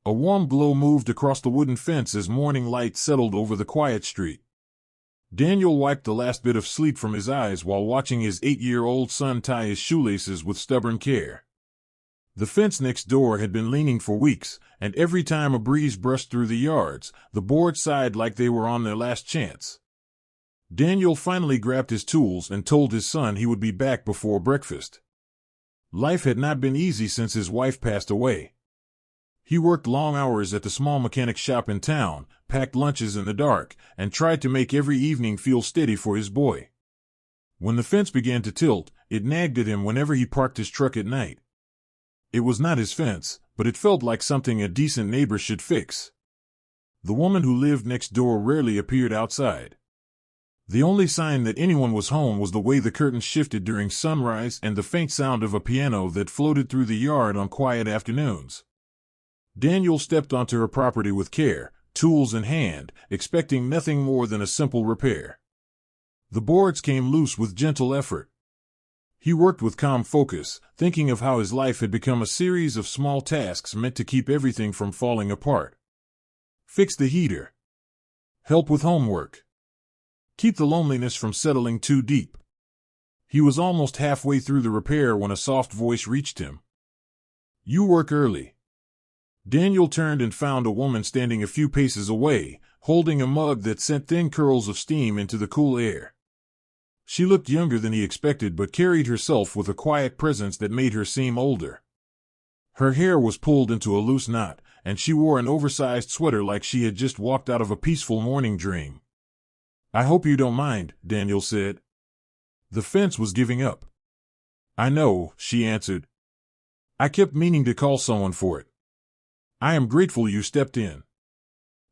A warm glow moved across the wooden fence as morning light settled over the quiet street. Daniel wiped the last bit of sleep from his eyes while watching his 8-year-old son tie his shoelaces with stubborn care. The fence next door had been leaning for weeks, and every time a breeze brushed through the yards, the boards sighed like they were on their last chance. Daniel finally grabbed his tools and told his son he would be back before breakfast. Life had not been easy since his wife passed away. He worked long hours at the small mechanic shop in town, packed lunches in the dark, and tried to make every evening feel steady for his boy. When the fence began to tilt, it nagged at him whenever he parked his truck at night. It was not his fence, but it felt like something a decent neighbor should fix. The woman who lived next door rarely appeared outside. The only sign that anyone was home was the way the curtains shifted during sunrise and the faint sound of a piano that floated through the yard on quiet afternoons. Daniel stepped onto her property with care, tools in hand, expecting nothing more than a simple repair. The boards came loose with gentle effort. He worked with calm focus, thinking of how his life had become a series of small tasks meant to keep everything from falling apart. Fix the heater. Help with homework. Keep the loneliness from settling too deep. He was almost halfway through the repair when a soft voice reached him. "You work early." Daniel turned and found a woman standing a few paces away, holding a mug that sent thin curls of steam into the cool air. She looked younger than he expected but carried herself with a quiet presence that made her seem older. Her hair was pulled into a loose knot, and she wore an oversized sweater like she had just walked out of a peaceful morning dream. "I hope you don't mind," Daniel said. The fence was giving up. "I know," she answered. "I kept meaning to call someone for it. I am grateful you stepped in."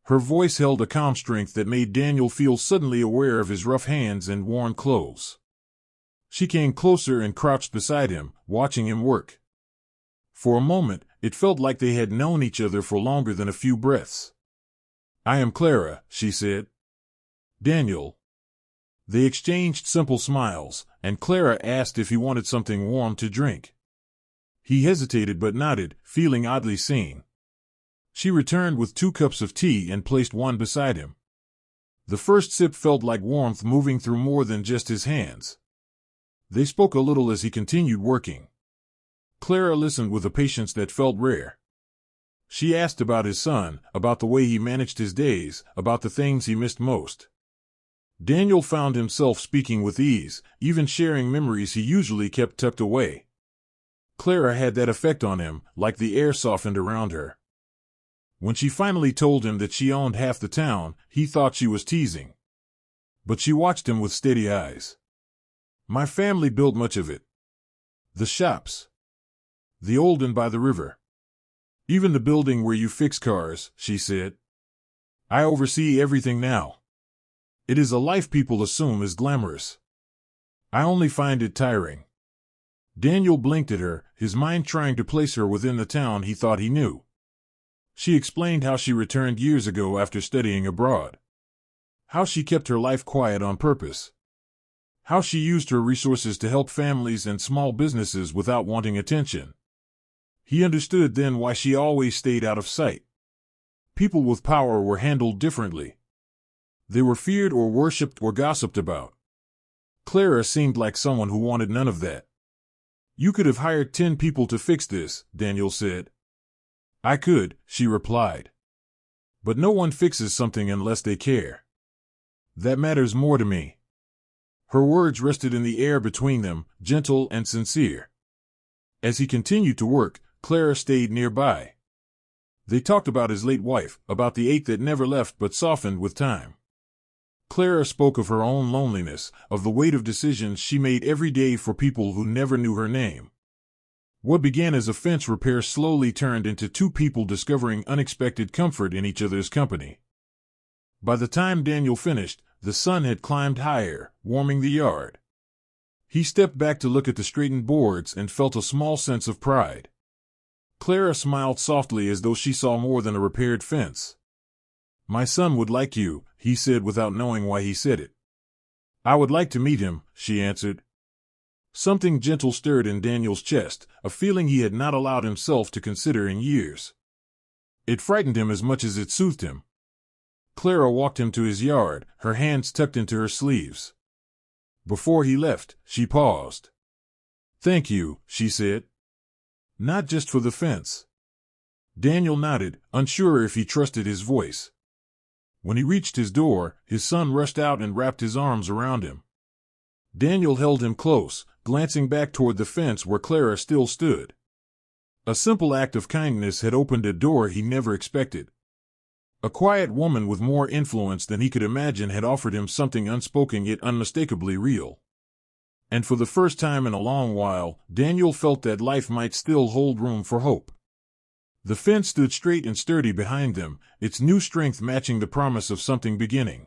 Her voice held a calm strength that made Daniel feel suddenly aware of his rough hands and worn clothes. She came closer and crouched beside him, watching him work. For a moment, it felt like they had known each other for longer than a few breaths. "I am Clara," she said. "Daniel." They exchanged simple smiles, and Clara asked if he wanted something warm to drink. He hesitated but nodded, feeling oddly seen. She returned with 2 cups of tea and placed one beside him. The first sip felt like warmth moving through more than just his hands. They spoke a little as he continued working. Clara listened with a patience that felt rare. She asked about his son, about the way he managed his days, about the things he missed most. Daniel found himself speaking with ease, even sharing memories he usually kept tucked away. Clara had that effect on him, like the air softened around her. When she finally told him that she owned half the town, he thought she was teasing. But she watched him with steady eyes. "My family built much of it. The shops. The old inn by the river. Even the building where you fix cars," she said. "I oversee everything now. It is a life people assume is glamorous. I only find it tiring." Daniel blinked at her, his mind trying to place her within the town he thought he knew. She explained how she returned years ago after studying abroad. How she kept her life quiet on purpose. How she used her resources to help families and small businesses without wanting attention. He understood then why she always stayed out of sight. People with power were handled differently. They were feared or worshipped or gossiped about. Clara seemed like someone who wanted none of that. "You could have hired 10 people to fix this," Daniel said. "I could," she replied. "But no one fixes something unless they care. That matters more to me." Her words rested in the air between them, gentle and sincere. As he continued to work, Clara stayed nearby. They talked about his late wife, about the ache that never left but softened with time. Clara spoke of her own loneliness, of the weight of decisions she made every day for people who never knew her name. What began as a fence repair slowly turned into 2 people discovering unexpected comfort in each other's company. By the time Daniel finished, the sun had climbed higher, warming the yard. He stepped back to look at the straightened boards and felt a small sense of pride. Clara smiled softly as though she saw more than a repaired fence. "My son would like you," he said without knowing why he said it. "I would like to meet him," she answered. Something gentle stirred in Daniel's chest, a feeling he had not allowed himself to consider in years. It frightened him as much as it soothed him. Clara walked him to his yard, her hands tucked into her sleeves. Before he left, she paused. "Thank you," she said. "Not just for the fence." Daniel nodded, unsure if he trusted his voice. When he reached his door, his son rushed out and wrapped his arms around him. Daniel held him close, glancing back toward the fence where Clara still stood. A simple act of kindness had opened a door he never expected. A quiet woman with more influence than he could imagine had offered him something unspoken yet unmistakably real. And for the first time in a long while, Daniel felt that life might still hold room for hope. The fence stood straight and sturdy behind them, its new strength matching the promise of something beginning.